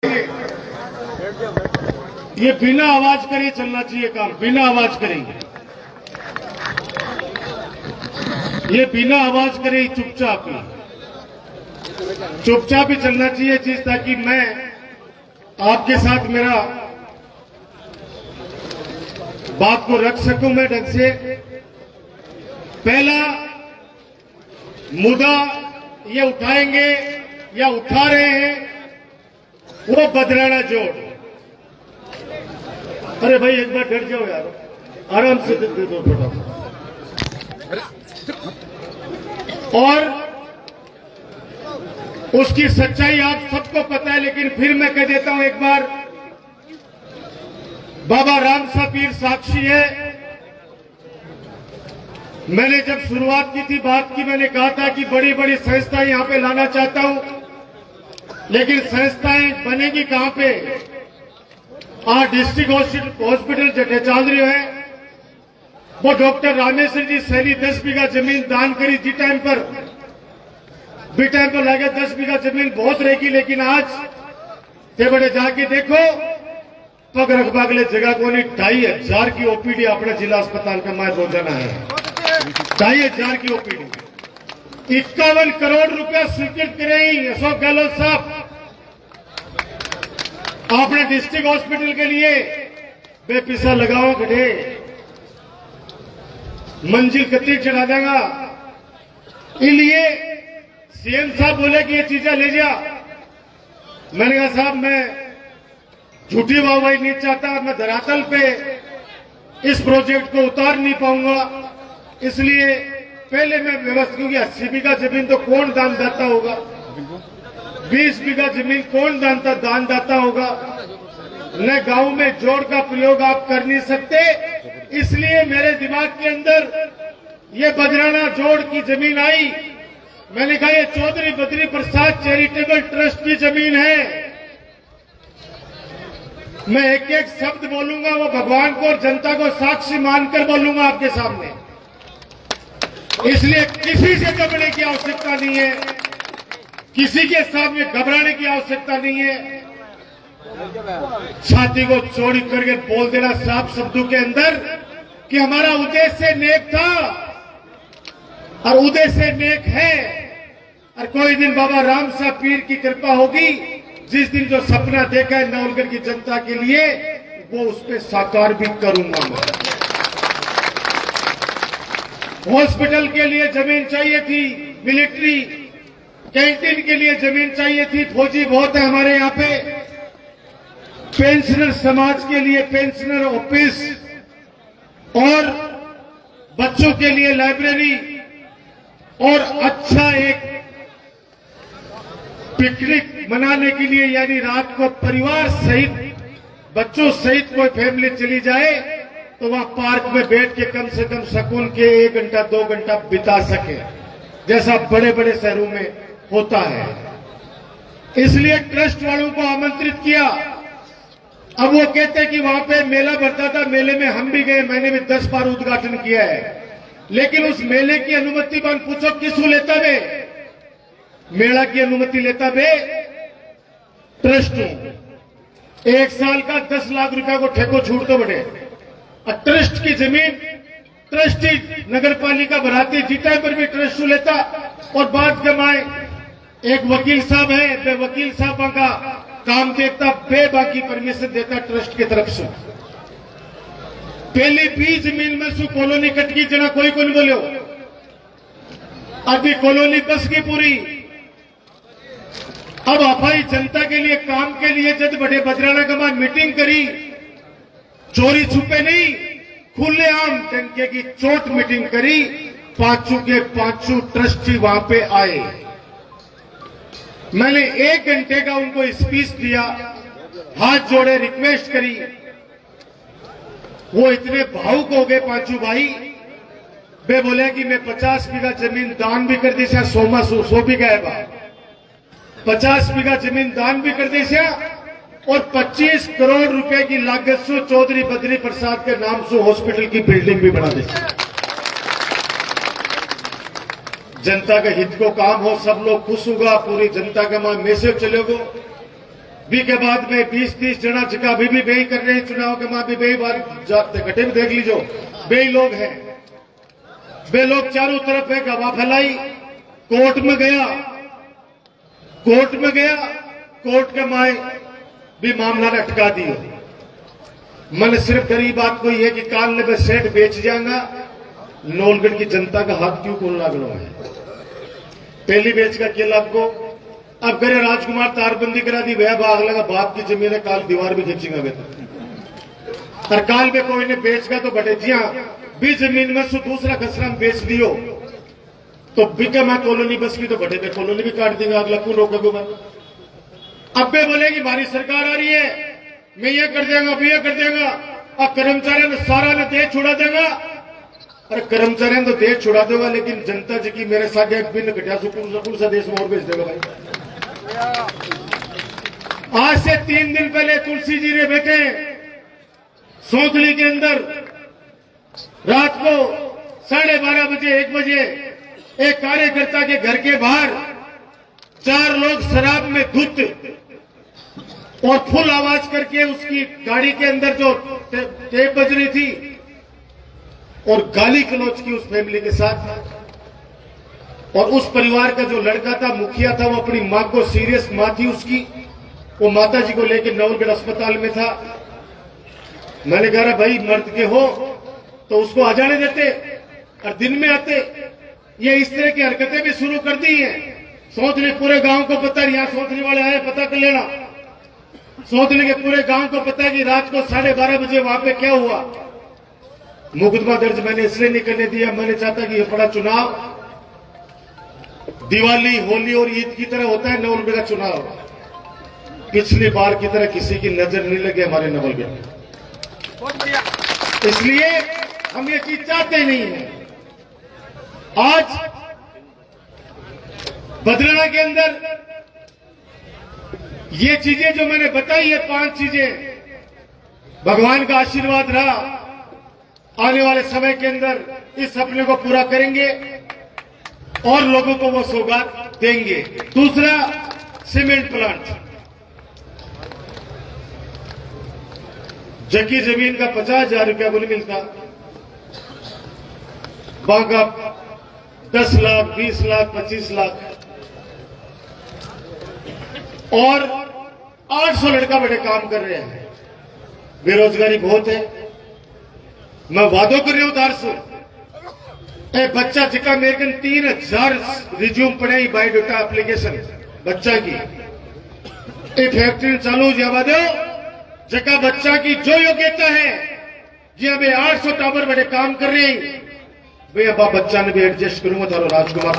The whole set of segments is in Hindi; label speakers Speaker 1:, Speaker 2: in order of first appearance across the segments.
Speaker 1: ये बिना आवाज करे चलना चाहिए काम, बिना आवाज करे। ये बिना आवाज करे ही चुपचाप ही चलना चाहिए चीज, ताकि मैं आपके साथ मेरा बात को रख सकूं मैं ढंग से। पहला मुद्दा ये उठाएंगे या उठा रहे हैं वो बदराना जोड़। अरे भाई एक बार डर जाओ यार, आराम से दे दो फटाफट। और उसकी सच्चाई आप सबको पता है, लेकिन फिर मैं कह देता हूं एक बार, बाबा रामसा पीर साक्षी है। मैंने जब शुरुआत की थी बात की, मैंने कहा था कि बड़ी बड़ी संस्थाएं यहां पे लाना चाहता हूं, लेकिन संस्थाएं बनेगी कहां पे? आज डिस्ट्रिक्ट हॉस्पिटल जटेचांद्री है, वो डॉक्टर रामेश्वर जी सैनी 10 बीघा जमीन दान करी जी टाइम पर, बी टाइम पर लगे 10 बीघा जमीन बहुत रहेगी, लेकिन आज ते बड़े जाके देखो पग रखबा के लिए जगह को नहीं। 2500 की ओपीडी अपने जिला अस्पताल का मैं रोजाना है, 2500 की ओपीडी। 51 करोड़ रुपया स्वीकृत करें अशोक गहलोत साहब आपने डिस्ट्रिक्ट हॉस्पिटल के लिए। बेपैसा लगाओ गधे, मंजिल कत्ती चढ़ा देगा। इसलिए सीएम साहब बोले कि ये चीजें ले जा। मैंने कहा साहब मैं झूठी वाहवाही नहीं चाहता, मैं धरातल पे इस प्रोजेक्ट को उतार नहीं पाऊंगा, इसलिए पहले मैं व्यवस्था, क्योंकि 80 बीघा जमीन तो कौन दानदाता होगा, 20 बीघा जमीन कौन दानदाता होगा, न गांव में जोड़ का प्रयोग आप कर नहीं सकते। इसलिए मेरे दिमाग के अंदर ये बजराना जोड़ की जमीन आई। मैंने कहा ये चौधरी बद्री प्रसाद चैरिटेबल ट्रस्ट की जमीन है। मैं एक एक शब्द बोलूंगा वो भगवान को और जनता को साक्षी मानकर बोलूंगा आपके सामने, इसलिए किसी से घबराने की आवश्यकता नहीं है, किसी के सामने घबराने की आवश्यकता नहीं है। छाती को चौड़ी करके बोल देना साफ शब्दों के अंदर कि हमारा उद्देश्य नेक था और उद्देश्य नेक है, और कोई दिन बाबा रामसा पीर की कृपा होगी, जिस दिन जो सपना देखा है नवलगढ़ की जनता के लिए वो उस पर साकार भी करूंगा मैं। हॉस्पिटल के लिए जमीन चाहिए थी, मिलिट्री कैंटीन के लिए जमीन चाहिए थी, फौजी बहुत है हमारे यहाँ पे, पेंशनर समाज के लिए पेंशनर ऑफिस, और बच्चों के लिए लाइब्रेरी, और अच्छा एक पिकनिक मनाने के लिए, यानी रात को परिवार सहित बच्चों सहित कोई फैमिली चली जाए तो वहां पार्क में बैठ के कम से कम सुकून के 1 घंटा 2 घंटा बिता सके, जैसा बड़े बड़े शहरों में होता है। इसलिए ट्रस्ट वालों को आमंत्रित किया। अब वो कहते हैं कि वहां पे मेला भरता था, मेले में हम भी गए, मैंने भी 10 बार उद्घाटन किया है, लेकिन उस मेले की अनुमति कौन, पूछो किसको लेता बे? मेला की अनुमति लेता बे ट्रस्ट। 1 साल का 10 लाख रुपया को ठेको छूट तो बड़े, और ट्रस्ट की जमीन ट्रस्टी नगर पालिका भराती, जीता पर भी ट्रस्ट लेता। और बात कमाए, एक वकील साहब है, बे वकील साहब का काम देखता, बे बाकी परमिशन देता ट्रस्ट की तरफ से। पहली भी जमीन में सु कॉलोनी कटकी जना कोई को नहीं बोलो, अभी कॉलोनी बस की पूरी। अब अफाई जनता के लिए काम के लिए जब बड़े बजराना कमान मीटिंग करी, चोरी छुपे नहीं, खुलेआम टंके की चोट मीटिंग करी, 5 के 5 ट्रस्टी वहां पे आए। मैंने 1 घंटे का उनको स्पीच दिया, हाथ जोड़े रिक्वेस्ट करी, वो इतने भावुक हो गए 5 भाई। वे बोले कि मैं 50 बीघा जमीन दान भी कर दी, 100 भी गए बा, 50 बीघा जमीन दान भी कर दी, और 25 करोड़ रुपए की लागत से चौधरी बद्री प्रसाद के नाम से हॉस्पिटल की बिल्डिंग भी बना दी। जनता के हित को काम हो, सब लोग खुश होगा, पूरी जनता का मैसेज चलेगा। बी के बाद में 20-30 जना जगह अभी भी बेई कर रहे हैं, चुनाव के बाद भी बेई बार जाते घटे भी देख लीजो, बेई लोग हैं, बे लोग चारों तरफ है, गवाह फैलाई, कोर्ट में गया, कोर्ट के माए भी मामला ने अटका दिया। मन सिर्फ गरीब बात कोई है कि काल ने बस सेठ बेच जाएगा, नौलगढ़ की जनता का हाथ क्यों कौन लागलो है, पहली बेच का क्या लाभ को, अब करे राजकुमार तारबंदी करा दी, वह भाग लगा बाप की जमीन है, काल दीवार भी खींचेगा बेटा, और काल में कोई ने बेचगा तो बटे जिया भी जमीन में सु दूसरा खसरा बेच दियो तो बिका मैं कॉलोनी बस की तो बटे पे कॉलोनी भी काट देंगे, अगला क्यों रोकेगा। अब वे बोलेगी हमारी सरकार आ रही है, मैं ये कर देगा, अब ये कर देगा, और कर्मचारियों ने सारा ने देश छुड़ा देगा, अरे कर्मचारियों तो देश छुड़ा देगा, लेकिन जनता जी की मेरे साथ एक बिन घटिया सुकून सा देश में और भेज देगा भाई। आज से 3 दिन पहले तुलसी जी ने बैठे सौंतली के अंदर, रात को 12:30 बजे 1 बजे एक कार्यकर्ता के घर के बाहर 4 लोग शराब में धुत और फुल आवाज करके उसकी गाड़ी के अंदर जो टेप बज रही थी और गाली गलौज की उस फैमिली के साथ, और उस परिवार का जो लड़का था, मुखिया था, वो अपनी मां को, सीरियस मां थी उसकी, वो माता जी को लेकर नवलगढ़ अस्पताल में था। मैंने कहा भाई मर्द के हो तो उसको आ जाने देते और दिन में आते, ये इस तरह की हरकतें भी शुरू कर दी हैं। सौंतली पूरे गांव को पता है, यहाँ सौंतली वाले आए पता कर लेना, सौंतली के पूरे गांव को पता है कि रात को 12:30 बजे वहां पे क्या हुआ। मुकदमा दर्ज मैंने इसलिए नहीं करने दिया, मैंने चाहता कि यह बड़ा चुनाव दिवाली, होली और ईद की तरह होता है नवलगढ़ का चुनाव, पिछली बार की तरह किसी की नजर नहीं लगे हमारे नवलगढ़ में, इसलिए हम ये चीज चाहते नहीं है। आज बदलाना के अंदर ये चीजें जो मैंने बताई है, 5 चीजें, भगवान का आशीर्वाद रहा, आने वाले समय के अंदर इस सपने को पूरा करेंगे और लोगों को वो सौगात देंगे। दूसरा, सीमेंट प्लांट, जबकि जमीन का 50,000 रुपया बोले मिलता, बागा 10 लाख, 20 लाख, 25 लाख, और 800 लड़का बड़े काम कर रहे हैं, बेरोजगारी बहुत है। मैं वादों कर रही हूं उधार से, ए बच्चा जिका मेरे कन 3000 रिज्यूम पड़े बायोडाटा एप्लीकेशन बच्चा की, एक फैक्ट्री चालू जावा दो, जगह बच्चा की जो योग्यता है, जी अभी 800 टावर बड़े काम कर रहे हैं, वे अब बच्चा ने भी एडजस्ट करूंगा थारो राजकुमार।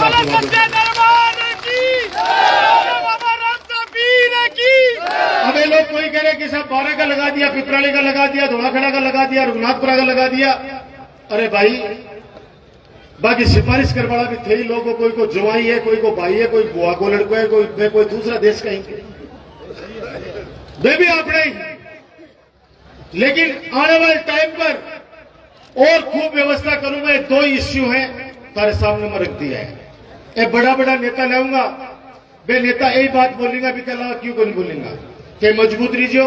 Speaker 1: अबे लोग कोई कह रहे कि साहब 12 का लगा दिया, पिपराली का लगा दिया, धोलाखड़ा का लगा दिया, रघुनाथपुरा का लगा दिया, अरे भाई बाकी सिफारिश करवाड़ा भी थे ही लोगों, कोई को जुआई है, कोई को भाई है, कोई बुआ को लड़को है, कोई दूसरा देश का ही, वे भी अपने ही। लेकिन आने वाले टाइम पर और खूब व्यवस्था करूंगा। 2 इश्यू हैं तारे सामने में रख दिया है, एक बड़ा बड़ा नेता लाऊंगा, वे नेता यही बात बोलेगा भी कला क्यों को नहीं बोलेगा कि मजबूत रहिजो,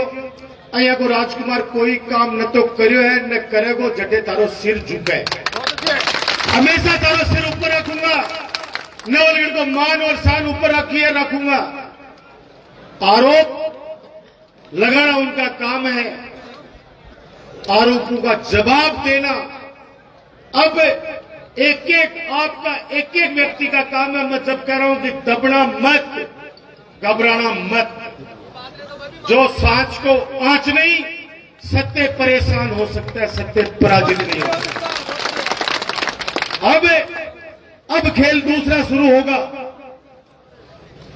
Speaker 1: अहिया को राजकुमार कोई काम न तो करियो है न करेगो, जटे तारो सिर झुके, हमेशा तारो सिर ऊपर रखूंगा, नवलगढ़ को मान और शान ऊपर रखिए रखूंगा। आरोप लगाना उनका काम है, आरोपों का जवाब देना अब एक एक व्यक्ति का काम है। मैं जब कह रहा हूं कि दबना मत, घबराना मत, जो सांच को आंच नहीं, सत्य परेशान हो सकता है, सत्य पराजित नहीं हो सकता। अब खेल दूसरा शुरू होगा,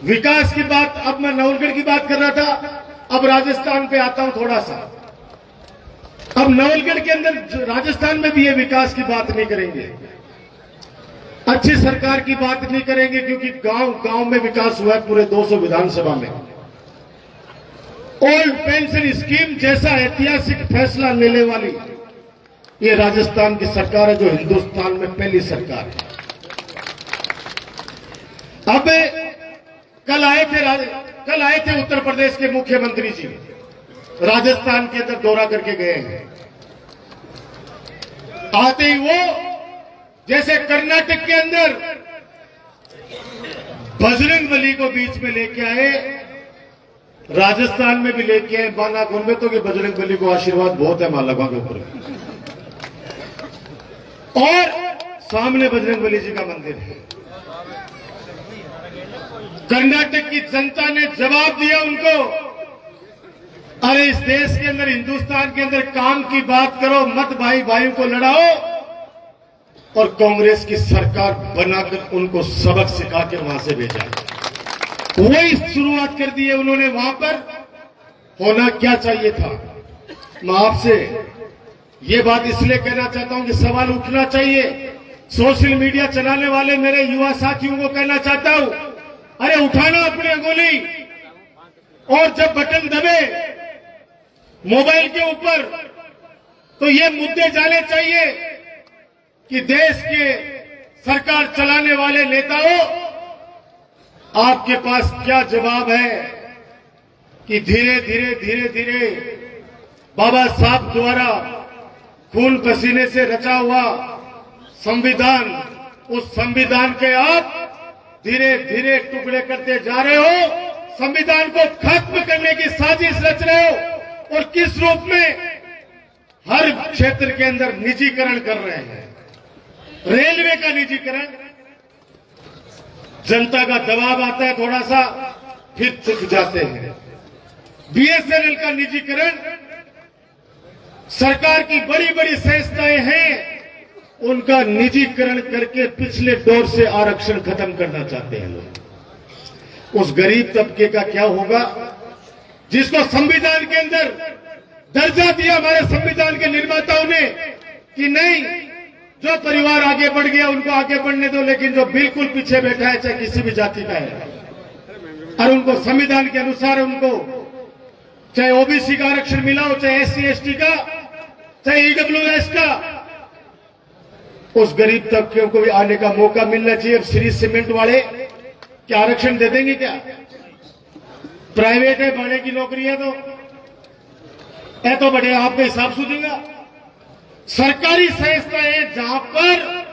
Speaker 1: विकास की बात, अब मैं नवलगढ़ की बात कर रहा था, अब राजस्थान पे आता हूं थोड़ा सा। अब नवलगढ़ के अंदर राजस्थान में भी ये विकास की बात नहीं करेंगे, अच्छी सरकार की बात नहीं करेंगे, क्योंकि गांव गांव में विकास हुआ है पूरे 200 विधानसभा में। ओल्ड पेंशन स्कीम जैसा ऐतिहासिक फैसला लेने वाली ये राजस्थान की सरकार है, जो हिंदुस्तान में पहली सरकार है। अब कल आए थे कल आए थे उत्तर प्रदेश के मुख्यमंत्री जी, राजस्थान के अंदर दौरा करके गए हैं। आते ही वो जैसे कर्नाटक के अंदर बजरंगबली को बीच में लेके आए, राजस्थान में भी लेके आए बालाकोट में, तो कि बजरंगबली को आशीर्वाद बहुत है मालवा के ऊपर, और सामने बजरंगबली जी का मंदिर है। कर्नाटक की जनता ने जवाब दिया उनको, अरे इस देश के अंदर, हिंदुस्तान के अंदर काम की बात करो, मत भाई भाइयों को लड़ाओ, और कांग्रेस की सरकार बनाकर उनको सबक सिखा के वहां से भेजा। वही शुरुआत कर दी है उन्होंने। वहां पर होना क्या चाहिए था? मैं आपसे ये बात इसलिए कहना चाहता हूं कि सवाल उठना चाहिए। सोशल मीडिया चलाने वाले मेरे युवा साथियों को कहना चाहता हूं, अरे उठाना अपनी अंगुली, और जब बटन दबे मोबाइल के ऊपर तो ये मुद्दे जाने चाहिए कि देश के सरकार चलाने वाले नेताओं, आपके पास क्या जवाब है कि धीरे धीरे धीरे धीरे बाबा साहब द्वारा खून पसीने से रचा हुआ संविधान, उस संविधान के आप धीरे धीरे टुकड़े करते जा रहे हो, संविधान को खत्म करने की साजिश रच रहे हो, और किस रूप में? हर क्षेत्र के अंदर निजीकरण कर रहे हैं। रेलवे का निजीकरण, जनता का दबाव आता है थोड़ा सा, फिर चुप जाते हैं। बीएसएनएल का निजीकरण, सरकार की बड़ी बड़ी संस्थाएं हैं, उनका निजीकरण करके पिछले दौर से आरक्षण खत्म करना चाहते हैं लोग। उस गरीब तबके का क्या होगा जिसको संविधान के अंदर दर्जा दिया हमारे संविधान के निर्माताओं ने कि नहीं, जो परिवार आगे बढ़ गया उनको आगे बढ़ने दो, लेकिन जो बिल्कुल पीछे बैठा है, चाहे किसी भी जाति का है, और उनको संविधान के अनुसार उनको चाहे ओबीसी का आरक्षण मिला हो, चाहे एससी एसटी का, चाहे ईडब्ल्यूएस का, उस गरीब तबके को भी आने का मौका मिलना चाहिए। अब श्री सीमेंट वाले क्या आरक्षण दे देंगे क्या? प्राइवेट है, बड़े की नौकरियां तो बड़े आपके हिसाब से देगा। सरकारी संस्थाएं जहां पर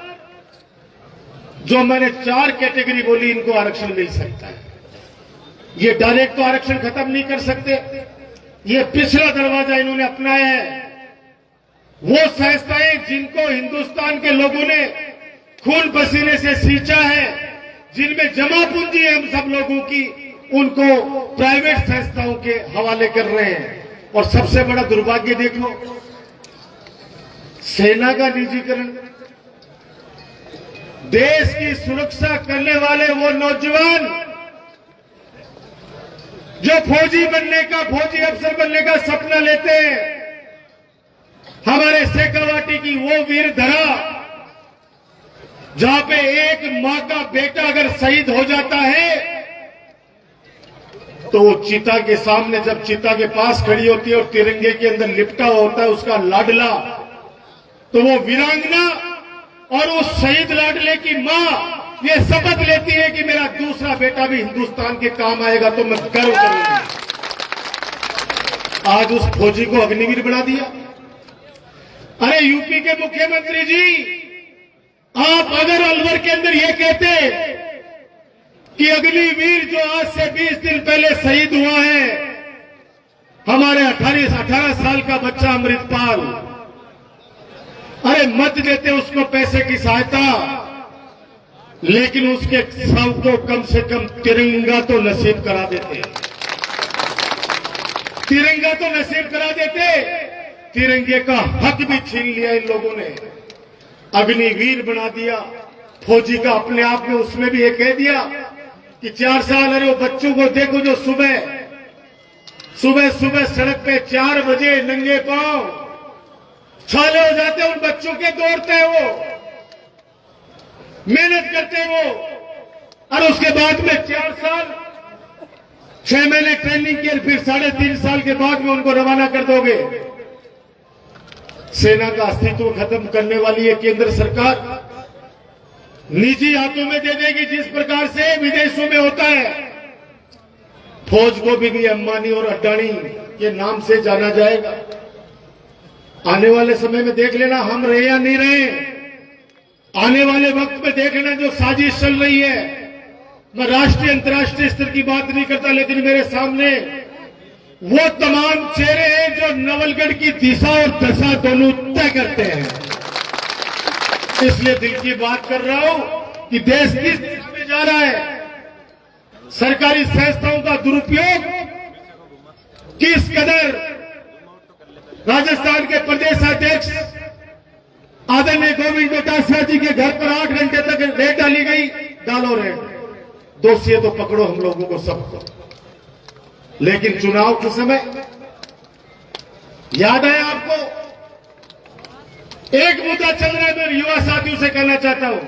Speaker 1: जो मैंने 4 कैटेगरी बोली, इनको आरक्षण मिल सकता है। ये डायरेक्ट तो आरक्षण खत्म नहीं कर सकते, ये पिछला दरवाजा इन्होंने अपनाया है। वो संस्थाएं जिनको हिंदुस्तान के लोगों ने खून पसीने से सींचा है, जिनमें जमा पूंजी है हम सब लोगों की, उनको प्राइवेट संस्थाओं के हवाले कर रहे हैं। और सबसे बड़ा दुर्भाग्य देखो, सेना का निजीकरण। देश की सुरक्षा करने वाले वो नौजवान जो फौजी बनने का, फौजी अफसर बनने का सपना लेते हैं, हमारे शेखावाटी की वो वीर धरा जहां पे एक मां का बेटा अगर शहीद हो जाता है तो वो चिता के सामने, जब चिता के पास खड़ी होती है और तिरंगे के अंदर लिपटा होता है उसका लाडला, तो वो वीरांगना और उस शहीद लाडले की मां ये शपथ लेती है कि मेरा दूसरा बेटा भी हिंदुस्तान के काम आएगा, तो मैं गर्व करूंगी। आज उस फौजी को अग्निवीर बना दिया। अरे यूपी के मुख्यमंत्री जी, आप अगर अलवर के अंदर ये कहते कि अग्निवीर जो आज से 20 दिन पहले शहीद हुआ है, हमारे 18 साल का बच्चा अमृतपाल, अरे मत देते उसको पैसे की सहायता, लेकिन उसके शव को कम से कम तिरंगा तो नसीब करा देते, तिरंगा तो नसीब करा देते। तिरंगे का हक भी छीन लिया इन लोगों ने, अग्निवीर बना दिया। फौजी का अपने आप में उसमें भी ये कह दिया कि 4 साल, अरे वो बच्चों को देखो जो सुबह सुबह सड़क पे 4 बजे नंगे पांव छाले हो जाते हैं उन बच्चों के, दौड़ते हैं वो, मेहनत करते हैं वो, और उसके बाद में 4 साल 6 महीने ट्रेनिंग की, फिर 3.5 साल के बाद में उनको रवाना कर दोगे। सेना का अस्तित्व खत्म करने वाली है केंद्र सरकार, निजी हाथों में दे देगी, जिस प्रकार से विदेशों में होता है। फौज को भी अंबानी और अडानी के नाम से जाना जाएगा। आने वाले समय में देख लेना हम रहे या नहीं रहे, आने वाले वक्त में देख लेना जो साजिश चल रही है। मैं राष्ट्रीय अंतर्राष्ट्रीय स्तर की बात नहीं करता, लेकिन मेरे सामने वो तमाम चेहरे हैं जो नवलगढ़ की दिशा और दशा दोनों तय करते हैं। इसलिए दिल की बात कर रहा हूं कि देश किस दिशा में जा रहा है, सरकारी संस्थाओं का दुरुपयोग किस कदर राजस्थान के प्रदेश अध्यक्ष आदरणीय गोविंद डोटासरा जी के घर पर 8 घंटे तक रेड डाली गई। डालो रेड, दोषी है तो पकड़ो हम लोगों को सबको। लेकिन चुनाव के समय याद है आपको, एक मुद्दा चल रहा है। मैं युवा साथियों से कहना चाहता हूं,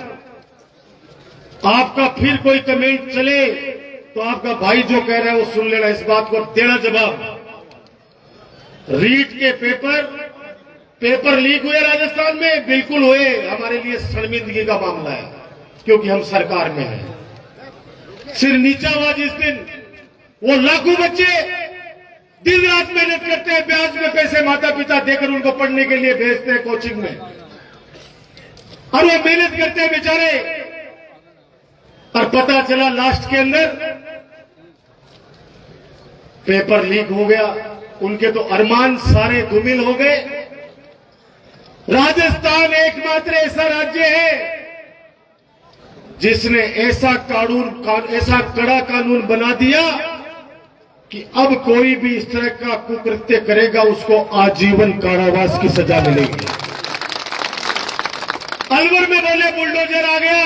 Speaker 1: आपका फिर कोई कमेंट चले तो आपका भाई जो कह रहा है वो सुन लेना, इस बात को देना जवाब। रीट के पेपर लीक हुए राजस्थान में, बिल्कुल हुए। हमारे लिए शर्मिंदगी का मामला है क्योंकि हम सरकार में हैं। सिर नीचा हुआ जिस दिन, वो लाखों बच्चे दिन रात मेहनत करते हैं, ब्याज में पैसे माता पिता देकर उनको पढ़ने के लिए भेजते हैं कोचिंग में, और वो मेहनत करते हैं बेचारे। और पता चला लास्ट के अंदर पेपर लीक हो गया, उनके तो अरमान सारे धूमिल हो गए। राजस्थान एकमात्र ऐसा राज्य है जिसने ऐसा कड़ा कानून बना दिया कि अब कोई भी इस तरह का कुकृत्य करेगा उसको आजीवन कारावास की सजा मिलेगी। अलवर में बोले बुलडोजर आ गया,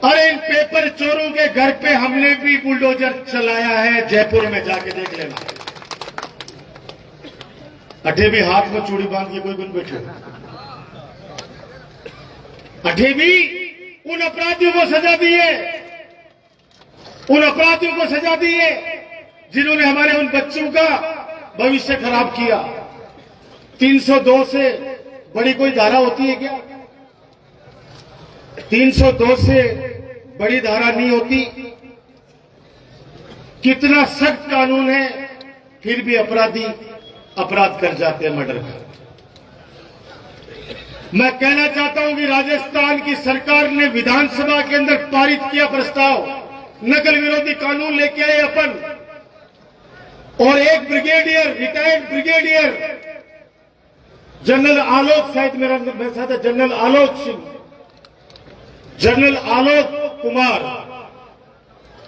Speaker 1: अरे इन पेपर चोरों के घर पे हमने भी बुलडोजर चलाया है, जयपुर में जाके देख लेना। अठे भी हाथ में चूड़ी बांध के कोई गुन बैठे, अठे भी उन अपराधियों को सजा दी है, उन अपराधियों को सजा दी है जिन्होंने हमारे उन बच्चों का भविष्य खराब किया। 302 से बड़ी कोई धारा होती है क्या? 302 से बड़ी धारा नहीं होती। कितना सख्त कानून है, फिर भी अपराधी अपराध कर जाते हैं, मर्डर कर। मैं कहना चाहता हूं कि राजस्थान की सरकार ने विधानसभा के अंदर पारित किया प्रस्ताव, नकल विरोधी कानून लेके आए अपन, और एक ब्रिगेडियर, रिटायर्ड ब्रिगेडियर जनरल आलोक, शायद मेरे साथ है जनरल आलोक सिंह, जनरल आलोक कुमार,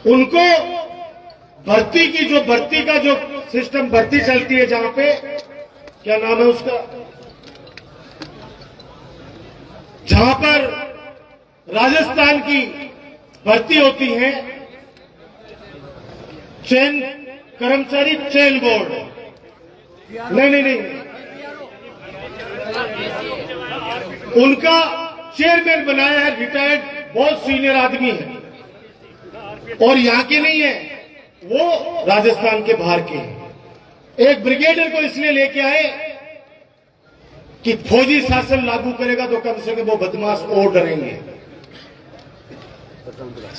Speaker 1: उनको भर्ती की भर्ती का जो सिस्टम, भर्ती चलती है जहां पे, क्या नाम है उसका, जहां पर राजस्थान की भर्ती होती है, चयन कर्मचारी चयन बोर्ड, नहीं, उनका चेयरमैन बनाया है रिटायर्ड, बहुत सीनियर आदमी है और यहां के नहीं है, वो राजस्थान के बाहर के हैं। एक ब्रिगेडियर को इसलिए लेके आए कि फौजी शासन लागू करेगा तो कम से कम वो बदमाश और डरेंगे।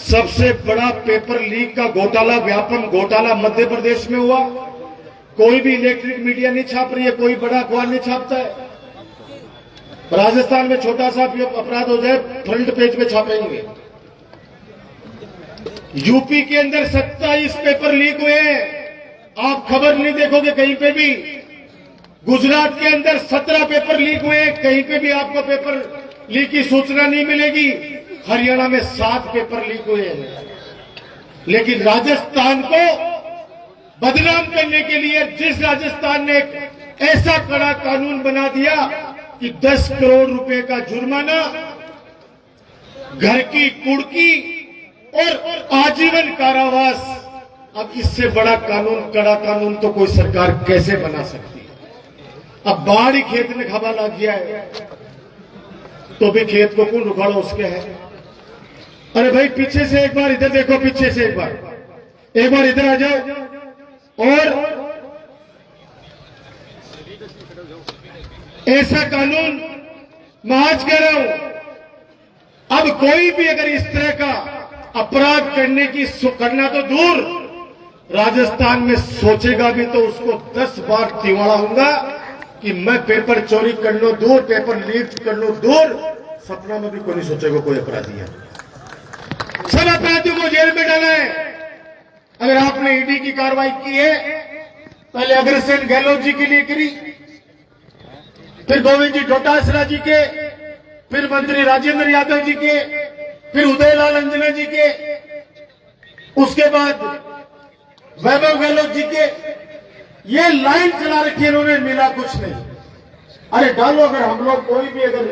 Speaker 1: सबसे बड़ा पेपर लीक का घोटाला, व्यापक घोटाला मध्य प्रदेश में हुआ। कोई भी इलेक्ट्रिक मीडिया नहीं छाप रही है, कोई बड़ा अखबार नहीं छापता है। राजस्थान में छोटा सा अपराध हो जाए, फ्रंट पेज पे छापेंगे। यूपी के अंदर 27 पेपर लीक हुए हैं, आप खबर नहीं देखोगे कहीं पे भी। गुजरात के अंदर 17 पेपर लीक हुए हैं, कहीं पे भी आपको पेपर लीक की सूचना नहीं मिलेगी। हरियाणा में 7 पेपर लीक हुए हैं। लेकिन राजस्थान को बदनाम करने के लिए जिस राजस्थान ने एक ऐसा कड़ा कानून बना दिया कि 10 करोड़ रुपए का जुर्माना, घर की कुर्की और आजीवन कारावास, अब इससे बड़ा कानून, कड़ा कानून तो कोई सरकार कैसे बना सकती है? अब बाढ़ ही खेत में खबा लग गया है तो भी खेत को कौन उखाड़ो उसके है। अरे भाई पीछे से एक बार इधर देखो, पीछे से एक बार इधर आ जाओ। और ऐसा कानून मैं आज कह रहा हूं, अब कोई भी अगर इस तरह का अपराध करना तो दूर, राजस्थान में सोचेगा भी तो उसको 10 बार तिवाड़ा होगा कि मैं पेपर चोरी कर लो दूर, पेपर लीक कर लो दूर, सपना में भी कोई नहीं सोचेगा कोई अपराधी है। सब अपराधियों को जेल में डाला है। अगर आपने ईडी की कार्रवाई की है, पहले अग्रसेन गहलोत जी के लिए करी, फिर गोविंद जी डोटासरा जी के, फिर मंत्री राजेंद्र यादव जी के, फिर उदयलाल अंजना जी के, उसके बाद वैभव गहलोत जी के, ये लाइन चला रखी है इन्होंने, मिला कुछ नहीं। अरे डालो, अगर हम लोग कोई भी अगर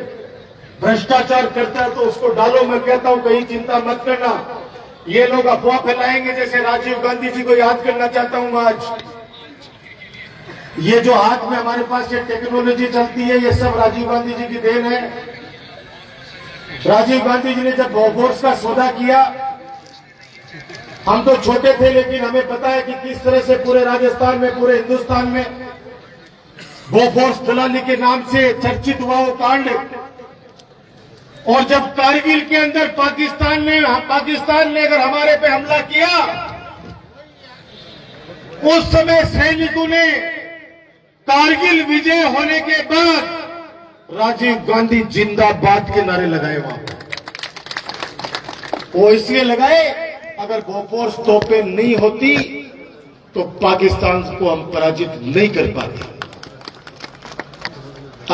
Speaker 1: भ्रष्टाचार करता है तो उसको डालो। मैं कहता हूं कहीं चिंता मत करना, ये लोग अफवाह फैलाएंगे। जैसे राजीव गांधी जी को याद करना चाहता हूं आज, ये जो हाथ में हमारे पास ये टेक्नोलॉजी चलती है, ये सब राजीव गांधी जी की देन है। राजीव गांधी जी ने जब बोफोर्स का सौदा किया, हम तो छोटे थे लेकिन हमें पता है कि किस तरह से पूरे राजस्थान में, पूरे हिंदुस्तान में बोफोर्स दलाली के नाम से चर्चित हुआ वो कांड। और जब कारगिल के अंदर पाकिस्तान ने अगर हमारे पे हमला किया, उस समय सैनिकों ने कारगिल विजय होने के बाद राजीव गांधी जिंदाबाद के नारे लगाए वहां। वो इसलिए लगाए, अगर बोफोर्स तोपें नहीं होती तो पाकिस्तान को हम पराजित नहीं कर पाते।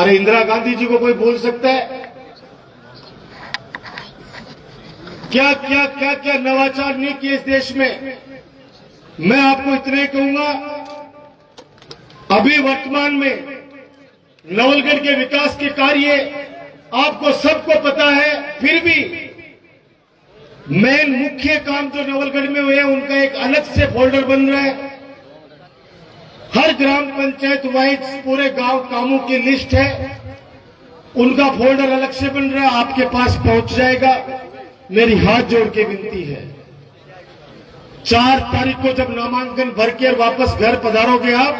Speaker 1: अरे इंदिरा गांधी जी को कोई भूल सकता है? क्या क्या क्या क्या नवाचार नहीं किए इस देश में। मैं आपको इतना ही कहूंगा, अभी वर्तमान में नवलगढ़ के विकास के कार्य आपको सबको पता है, फिर भी मेन मुख्य काम जो नवलगढ़ में हुए हैं उनका एक अलग से फोल्डर बन रहा है। हर ग्राम पंचायत वाइज पूरे गांव कामों की लिस्ट है, उनका फोल्डर अलग से बन रहा है, आपके पास पहुंच जाएगा। मेरी हाथ जोड़ के विनती है, 4 तारीख को जब नामांकन भर के और वापस घर पधारोगे आप,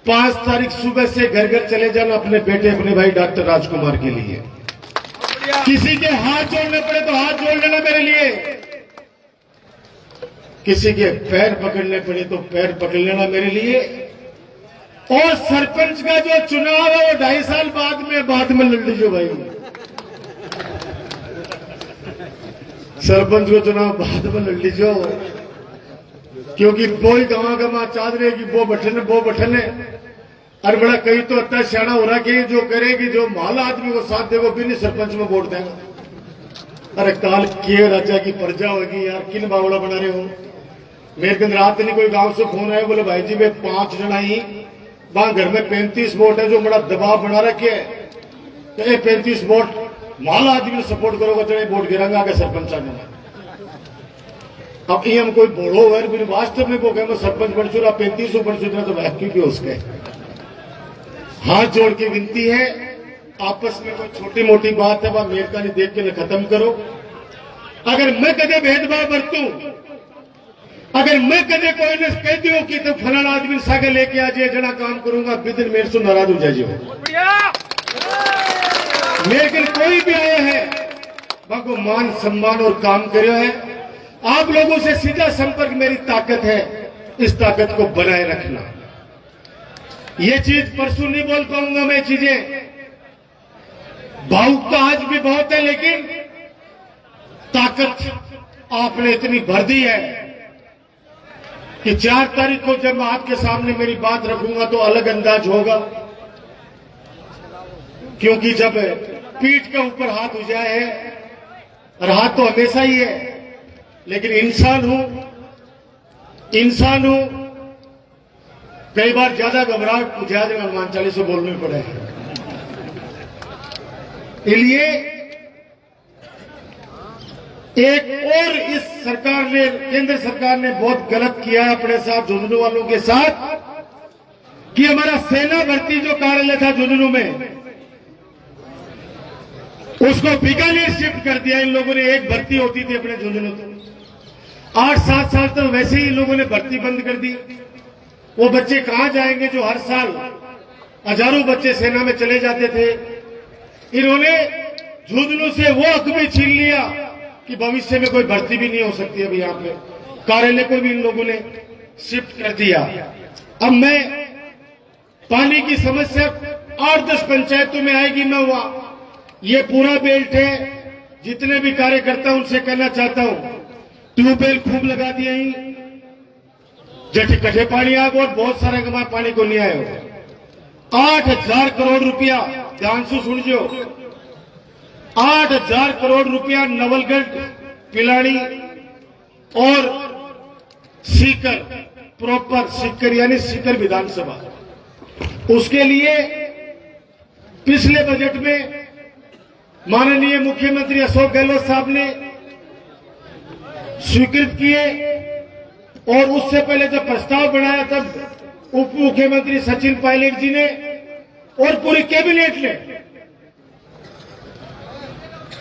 Speaker 1: 5 तारीख सुबह से घर घर चले जाना अपने बेटे, अपने भाई डॉक्टर राजकुमार के लिए। किसी के हाथ जोड़ने पड़े तो हाथ जोड़ लेना मेरे लिए, किसी के पैर पकड़ने पड़े तो पैर पकड़ लेना मेरे लिए। और सरपंच का जो चुनाव है वो 2.5 साल बाद में लड़ लीजिए भाई। सरपंच को चुनाव बाद में लड़ लीजिए, क्योंकि कोई गवा चाह रहे कि वो बठन है। और बड़ा कई तो इतना सियाना हो रहा कि जो करेगी, जो माला आदमी को साथ देगा बिना सरपंच में वोट देगा। अरे काल के राजा की प्रजा होगी यार, किन बावड़ा बना रहे हो। मेरे दिन रात नहीं कोई गांव से फोन आया, बोले भाई जी वे 5 जना ही वहां घर में 35 वोट है, जो बड़ा दबाव बना रखे है, तो ये 35 वोट माला आदमी ने सपोर्ट करोगे तो वोट गिरांगा के सरपंच में। अब ये हम कोई बोलो है, फिर वास्तव में वो कहे सरपंच बन चुरा 35 बन चुरा तो वैक्यू भी उसके। हाथ जोड़ के विनती है, आपस में कोई छोटी मोटी बात है वह मेहरबानी देख के खत्म करो। अगर मैं कदे भेदभाव बरतूं, अगर मैं कदे कोई ने कह दियो कि तो फलाना आदमी सागे लेके आ जाए जना काम करूंगा, बिदिन मेरे से नाराज हो जाइए। लेकिन कोई भी आया है वह मान सम्मान और काम करे है। आप लोगों से सीधा संपर्क मेरी ताकत है, इस ताकत को बनाए रखना। ये चीज परसों नहीं बोल पाऊंगा मैं, चीजें भावुकता आज भी बहुत है, लेकिन ताकत आपने इतनी भर दी है कि 4 तारीख को जब मैं आपके सामने मेरी बात रखूंगा तो अलग अंदाज होगा। क्योंकि जब पीठ के ऊपर हाथ हो जाए है, और हाथ तो हमेशा ही है, लेकिन इंसान हूं, कई बार ज्यादा घबराहट मुझे हनुमान चालीसा बोलने पड़े हैं। इसलिए एक और इस सरकार ने, केंद्र सरकार ने बहुत गलत किया है अपने साथ झुंझुनू वालों के साथ, कि हमारा सेना भर्ती जो कार्यालय था झुंझुनू में, उसको बीकानेर शिफ्ट कर दिया। इन लोगों ने, एक भर्ती होती थी अपने झुंझुनू, 8-7 साल तक वैसे ही इन लोगों ने भर्ती बंद कर दी। वो बच्चे कहां जाएंगे जो हर साल हजारों बच्चे सेना में चले जाते थे। इन्होंने झुंझुनू से वो हक भी छीन लिया कि भविष्य में कोई भर्ती भी नहीं हो सकती। अभी यहाँ पे कार्यालय को भी इन लोगों ने शिफ्ट कर दिया। अब मैं पानी की समस्या 8-10 पंचायतों में आएगी, मैं वहां ये पूरा बेल्ट है, जितने भी कार्यकर्ता उनसे कहना चाहता हूं, ट्यूबवेल खूब लगा दिए ही, जटे कठे पानी आ गो और बहुत सारे कमा पानी को नहीं आयो। 8,000 करोड़ रुपया, ध्यान से सुनजो, 8,000 करोड़ रुपया नवलगढ़, पिलानी और सीकर, प्रॉपर सीकर यानी सीकर विधानसभा, उसके लिए पिछले बजट में माननीय मुख्यमंत्री अशोक गहलोत साहब ने स्वीकृत किए, और उससे पहले जब प्रस्ताव बनाया तब उप मुख्यमंत्री सचिन पायलट जी ने और पूरी कैबिनेट ने,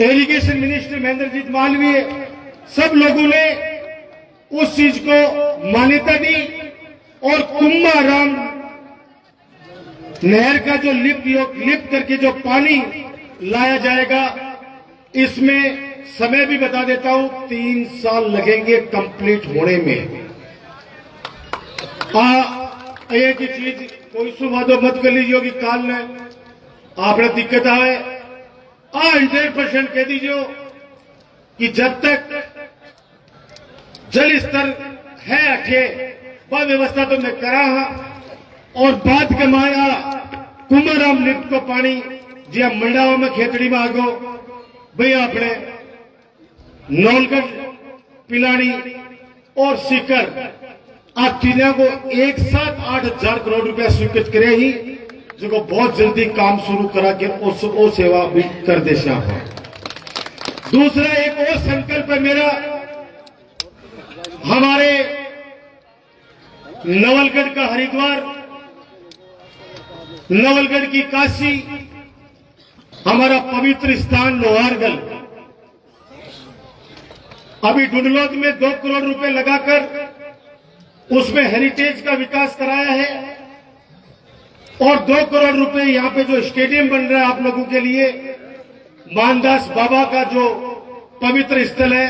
Speaker 1: इरिगेशन मिनिस्टर महेंद्रजीत मालवीय, सब लोगों ने उस चीज को मान्यता दी, और कुंभाराम नहर का जो लिप करके जो पानी लाया जाएगा, इसमें समय भी बता देता हूं, 3 साल लगेंगे कंप्लीट होने में। एक ही चीज कोई सुवादो मत कर लीजिए कि काल ने आपने दिक्कत आए, 100% कह दीजिए कि जब तक जल स्तर है अठे वह व्यवस्था तो मैं करा हाँ, और बात कमाया कुंभाराम लिफ्ट को पानी जी मंडावा में खेतड़ी में आगो भैया अपने नौलगढ़, पिलानी और सीकर, आप तीनों को एक साथ 8,000 करोड़ रुपया स्वीकृत करे ही, जो बहुत जल्दी काम शुरू करा के वो सेवा भी कर दे। दूसरा एक और संकल्प है मेरा, हमारे नवलगढ़ का हरिद्वार, नवलगढ़ की काशी, हमारा पवित्र स्थान लोहारगढ़, अभी डुडलोद में 2 करोड़ रुपए लगाकर उसमें हेरिटेज का विकास कराया है, और 2 करोड़ रुपए यहां पे जो स्टेडियम बन रहा है आप लोगों के लिए, मानदास बाबा का जो पवित्र स्थल है,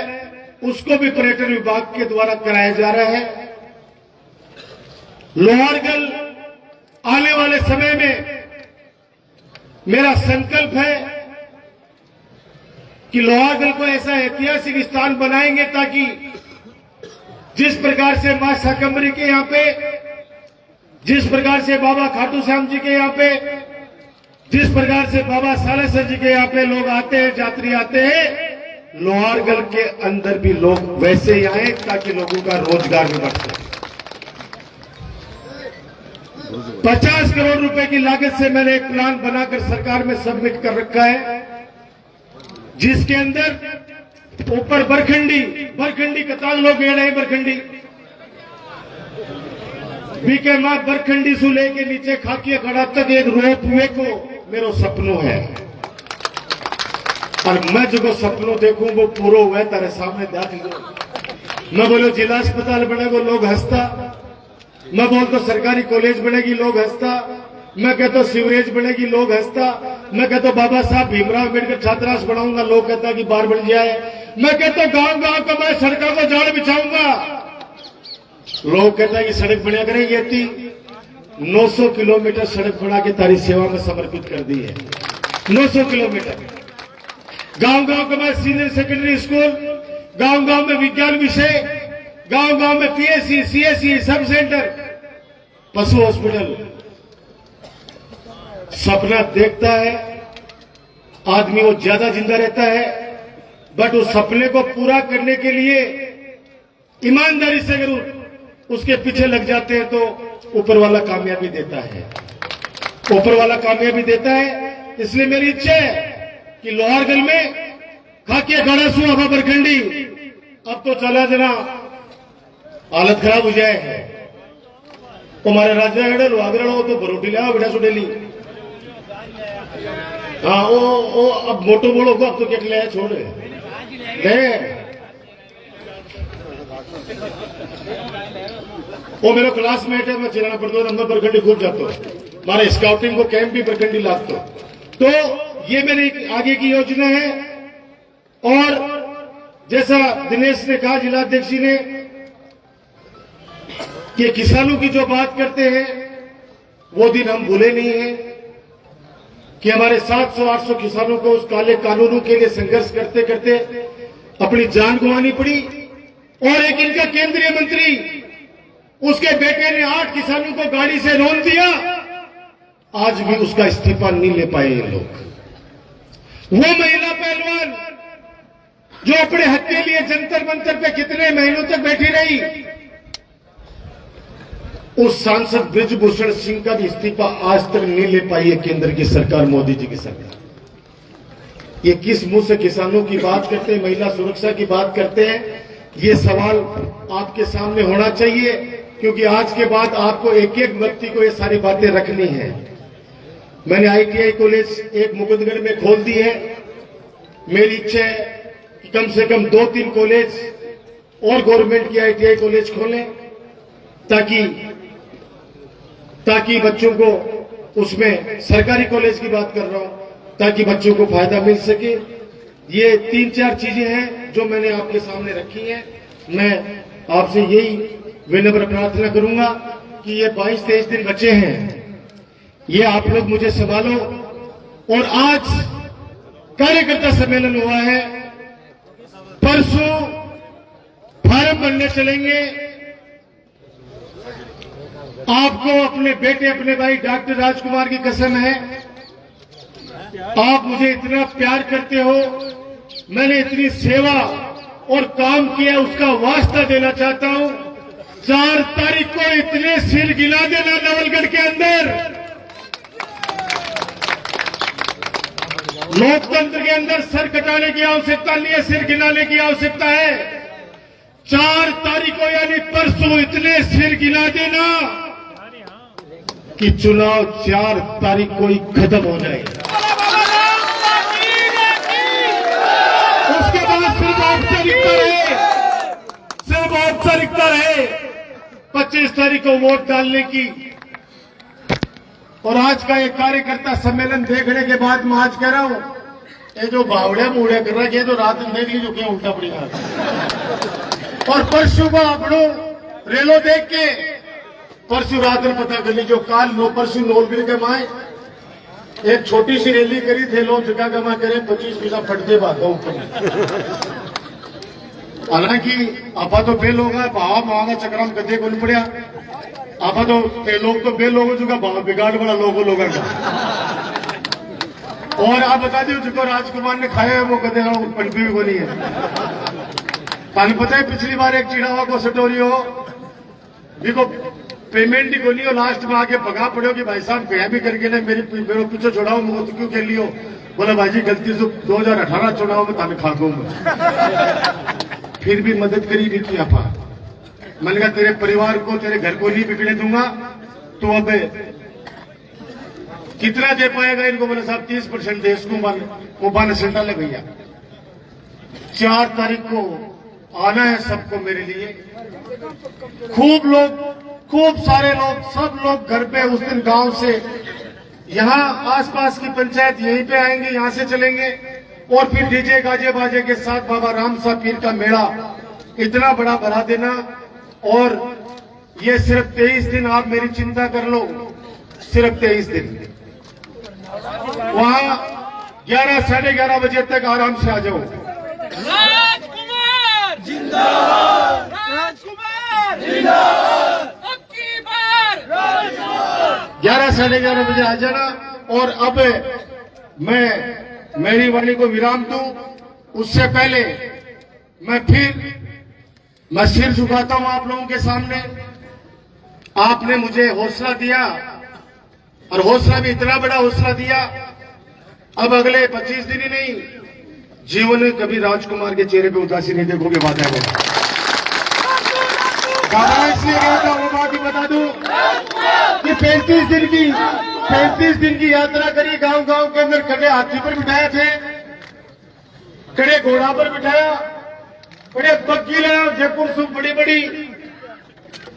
Speaker 1: उसको भी पर्यटन विभाग के द्वारा कराया जा रहा है। लोहारगढ़ आने वाले समय में मेरा संकल्प है कि लोहारगढ़ को ऐसा ऐतिहासिक स्थान बनाएंगे ताकि जिस प्रकार से मां शाकंभरी के यहाँ पे, जिस प्रकार से बाबा खाटू श्याम जी के यहाँ पे, जिस प्रकार से बाबा सालेसर जी के यहाँ पे लोग आते हैं, यात्री आते हैं, लोहारगढ़ के अंदर भी लोग वैसे ही आए ताकि लोगों का रोजगार भी बढ़ सके। 50 करोड़ रुपए की लागत से मैंने एक प्लान बनाकर सरकार में सबमिट कर रखा है, जिसके अंदर ऊपर बरखंडी कताल लोग गए बरखंडी बीके मां बरखंडी से लेके नीचे खाकिया खड़ा तक एक रोप वे को मेरो सपनों है, और मैं जो सपनों देखूं वो पूरा हुआ तेरे सामने देख लो। मैं बोलो जिला अस्पताल बनेगा लोग हंसता, मैं बोलता सरकारी कॉलेज बनेगी लोग हंसता, मैं कहता सीवरेज बनेगी लोग हंसता, मैं कहता बाबा साहब भीमराव अम्बेडकर छात्रावास बनाऊंगा, लोग कहता कि बार बन जाए, मैं कहता गांव को मैं सड़कों को जाड़ बिछाऊंगा, लोग कहता कि सड़क बना करेंगे। 900 किलोमीटर सड़क बना के तारी सेवा में समर्पित कर दी है। 900 किलोमीटर गांव को मैं सीनियर सेकेंडरी स्कूल, गांव में विज्ञान विषय, गांव में पीएससी, सीएससी, सब सेंटर, पशु हॉस्पिटल। सपना देखता है आदमी, वो ज्यादा जिंदा रहता है, बट उस सपने को पूरा करने के लिए ईमानदारी से अगर उसके पीछे लग जाते हैं तो ऊपर वाला कामयाबी देता है, ऊपर वाला कामयाबी देता है। इसलिए मेरी इच्छा है कि लोहारगढ़ में खाके खड़ा सु हवा बरखंडी, अब तो चला जना हालत खराब हो जाए। तुम्हारे राज्य लोहागढ़ हो तो बरोटी लिया बेटा सुडेली, हाँ वो अब मोटो बोलो को अब तो क्या लिया छोड़ वो मेरा क्लासमेट है, मैं चिराना पड़ता नंबर बरखंडी खूब जाता हूँ, हमारे स्काउटिंग को कैंप भी बरखंडी लाता हूँ। तो ये मेरी आगे की योजना है। और जैसा दिनेश ने कहा, जिलाध्यक्ष जी ने, कि किसानों की जो बात करते हैं वो दिन हम भूले नहीं हैं कि हमारे 700-800 किसानों को उस काले कानूनों के लिए संघर्ष करते करते अपनी जान गंवानी पड़ी। और एक इनका केंद्रीय मंत्री, उसके बेटे ने 8 किसानों को गाड़ी से रौंद दिया, आज भी उसका इस्तीफा नहीं ले पाए ये लोग। वो महिला पहलवान जो अपने हक के लिए जंतर मंतर पे कितने महीनों तक बैठी रही, उस सांसद ब्रिजभूषण सिंह का भी इस्तीफा आज तक नहीं ले पाई है केंद्र की सरकार, मोदी जी की सरकार। ये किस मुंह से किसानों की बात करते हैं, महिला सुरक्षा की बात करते हैं? ये सवाल आपके सामने होना चाहिए, क्योंकि आज के बाद आपको एक एक व्यक्ति को ये सारी बातें रखनी है। मैंने ITI कॉलेज एक मुकुंदगढ़ में खोल दी है। मेरी इच्छा है कि कम से कम 2-3 कॉलेज और गवर्नमेंट की ITI कॉलेज खोलें, ताकि बच्चों को, उसमें सरकारी कॉलेज की बात कर रहा हूं, ताकि बच्चों को फायदा मिल सके। ये 3-4 चीजें हैं जो मैंने आपके सामने रखी हैं। मैं आपसे यही विनम्र प्रार्थना करूंगा कि ये 22-23 दिन बचे हैं, ये आप लोग मुझे संभालो। और आज कार्यकर्ता सम्मेलन हुआ है, परसों फार्म भरने चलेंगे। आपको अपने बेटे, अपने भाई डॉक्टर राजकुमार की कसम है, आप मुझे इतना प्यार करते हो, मैंने इतनी सेवा और काम किया, उसका वास्ता देना चाहता हूं। 4 तारीख को इतने सिर गिला देना नवलगढ़ के अंदर। लोकतंत्र के अंदर सर कटाने की आवश्यकता नहीं है, सिर गिलाने की आवश्यकता है। 4 तारीख को यानी परसों इतने सिर गिला देना कि चुनाव 4 तारीख को ही खत्म हो जाए। उसके बाद सिर्फ औपचारिकता रहे, सिर्फ औपचारिकता रहे 25 तारीख को वोट डालने की। और आज का ये कार्यकर्ता सम्मेलन देखने के बाद मैं आज कह रहा हूं, ये जो बावड़े बूढ़े कर रहे हैं, जो रात में देख लीजिए क्या उल्टा पड़ी। और परसों को आपको रेलो देख के परसों रात में पता कर लीजिए, काल नो परसों नोलगिरी के माए एक छोटी सी रैली करी थे, लोग जगह जमा करे 25 पैसा फटते बात ऊपर। हालांकि आपा तो बे लोग भाव मांगा चक्राम गद्दे को नहीं पड़िया, आपा तो लोग तो बे लोगों जो भाव बिगाड़ बड़ा लोगों का। और आप बता दो जो राजकुमार ने खाया है वो गद्दे पलपी भी बोली है। पानी पता है पिछली बार एक चिड़ावा को सटोरी हो, देखो पेमेंट ही बोली हो, लास्ट में आके भगा पड़ो कि भाई साहब गया भी करके ना मेरे पीछे छोड़ाओ, मुझे तो क्यों खेल लियो? बोला भाई जी गलती से 2018 चुनाव में ताने खा दूंगा। फिर भी मदद करी भी की आपा। मैंने कहा तेरे परिवार को, तेरे घर को नहीं बिगड़े दूंगा, तो अब कितना दे पाएगा इनको? बोले साहब 30% दे इसको, वो 12 ले भैया। 4 तारीख को आना है सबको मेरे लिए। खूब लोग, खूब सारे लोग, सब लोग घर पे उस दिन गांव से यहाँ आसपास की पंचायत यहीं पे आएंगे, यहाँ से चलेंगे और फिर डीजे गाजे बाजे के साथ बाबा रामसा पीर का मेला इतना बड़ा भरा देना। और ये सिर्फ 23 दिन, आप मेरी चिंता कर लो, सिर्फ 23 दिन। वहां 11 साढ़े 11 बजे तक आराम से आ जाओ।
Speaker 2: राजकुमार जिंदाबाद, राजकुमार जिंदाबाद, अब की बार राजकुमार।
Speaker 1: 11 साढ़े 11 बजे आ जाना। और अब मैं मेरी वाणी को विराम दूं, उससे पहले मैं सिर झुकाता हूं आप लोगों के सामने। आपने मुझे हौसला दिया और हौसला भी इतना बड़ा हौसला दिया, अब अगले 25 दिन ही नहीं, जीवन में कभी राजकुमार के चेहरे पे उदासी नहीं देखोगे, वादा है। इसलिए गया था वो बात ही बता दूं कि 35 दिन की यात्रा करी, गांव-गांव के अंदर खड़े हाथी पर बिठाए थे, खड़े घोड़ा पर बिठाया, खड़े बग्गी लाया, जयपुर सुख बड़ी बड़ी,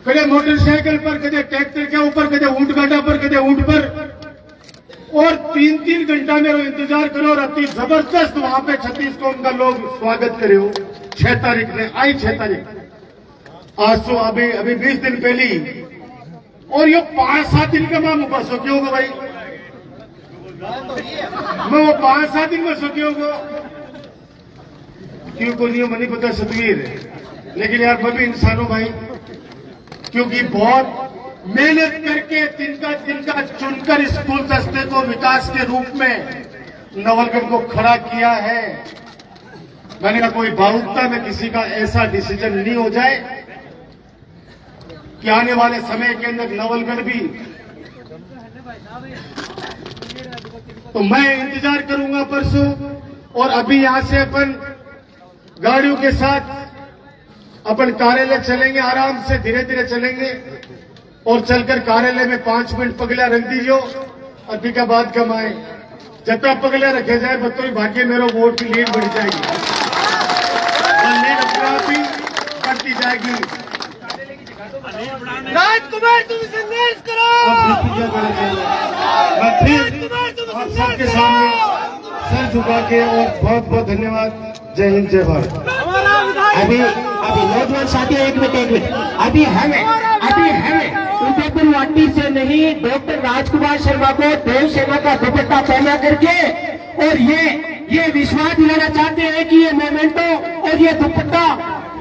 Speaker 1: कदे मोटरसाइकिल पर, कदे ट्रैक्टर के ऊपर, कदे ऊंट गाड़ा पर, कदे ऊंट पर। और 3-3 घंटा मेरा इंतजार करो, राती जबरदस्त वहां पे 36 को उनका लोग स्वागत करे हो। 6 तारीख ने आई, 6 तारीख आज तो अभी अभी 20 दिन पहले ही, और ये 5-7 दिन का मैं मुका सो क्यों होगा भाई, मैं वो 5-7 दिन में सो क्यों होगा क्यों को नहीं मनी पता सतवीर, लेकिन यार मैं भी इंसान हूं भाई, क्योंकि बहुत मेहनत करके तिनका चुनकर इस स्कूल दस्ते को विकास के रूप में नवलगढ़ को खड़ा किया है। मैंने कहा कोई भावुकता में किसी का ऐसा डिसीजन नहीं हो जाए कि आने वाले समय के अंदर नवलगढ़ भी, तो मैं इंतजार करूंगा परसों, और अभी यहां से अपन गाड़ियों के साथ अपन कार्यालय चलेंगे, आराम से धीरे धीरे चलेंगे, और चलकर कार्यालय में 5 मिनट पगला रख दीजिए, अभी का बाद कमाए जितना पगला रखे जाए बतो भाग्य मेरा वोट की लीड बढ़ जाएगी, लीड अपने आप ही बढ़ती जाएगी।
Speaker 2: राजकुमार तुम संघर्ष करो।
Speaker 1: मैं फिर आप सबके सामने सर झुका के, और बहुत बहुत धन्यवाद। जय हिंद, जय भारत।
Speaker 3: अभी नौजवान साथी एक मिनट अभी हमें उदयपुर वाटी से नहीं, डॉक्टर राजकुमार शर्मा को देव सेना का दुपट्टा पहना करके, और ये विश्वास दिलाना चाहते हैं कि ये मोमेंटो और ये दुपट्टा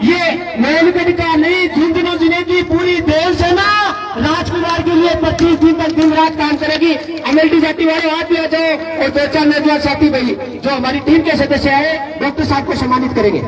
Speaker 3: ये नवलगढ़ का नहीं, झुंझुनू जिले की पूरी देव सेना राजकुमार के लिए 25 दिन तक दिन रात काम करेगी। एमएलटी जाति वाले हाथ भी आ जाओ, और 2-4 नौजवान साथी भाई जो हमारी टीम के सदस्य आए डॉक्टर साहब को सम्मानित करेंगे।